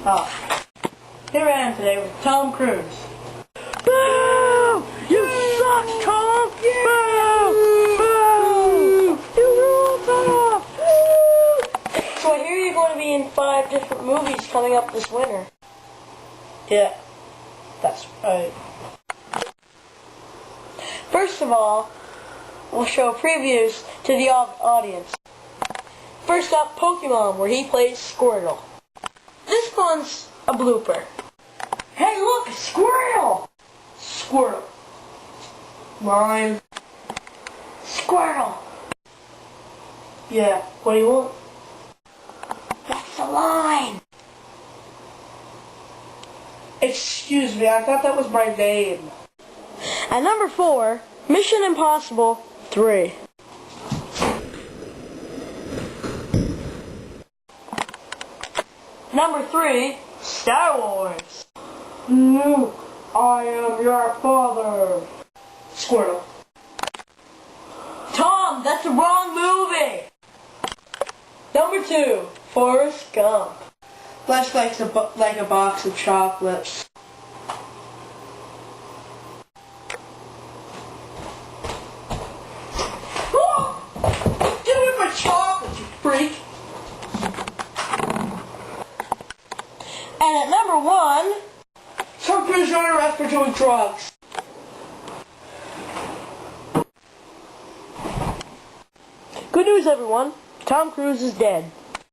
Hi. Here I am today with Tom Cruise. Boo! You suck, Tom! Boo! Boo! You rule, Tom! So I hear you're going to be in 5 different movies coming up this winter. Yeah, that's right. First of all, we'll show previews to the audience. First up, Pokemon, where he plays Squirtle. This one's a blooper. Hey, look, a Squirtle! Squirtle. Mine. Squirtle. Yeah, what do you want? That's the line. Excuse me, I thought that was my name. At number 4, Mission Impossible 3. Number 3, Star Wars. Luke, I am your father. Squirtle. Tom, that's the wrong movie. Number 2, Forrest Gump. That's like a box of chocolates. Give me my chocolate, you freak! And at number 1, Tom Cruise under arrest for doing drugs. good news everyone, Tom Cruise is dead.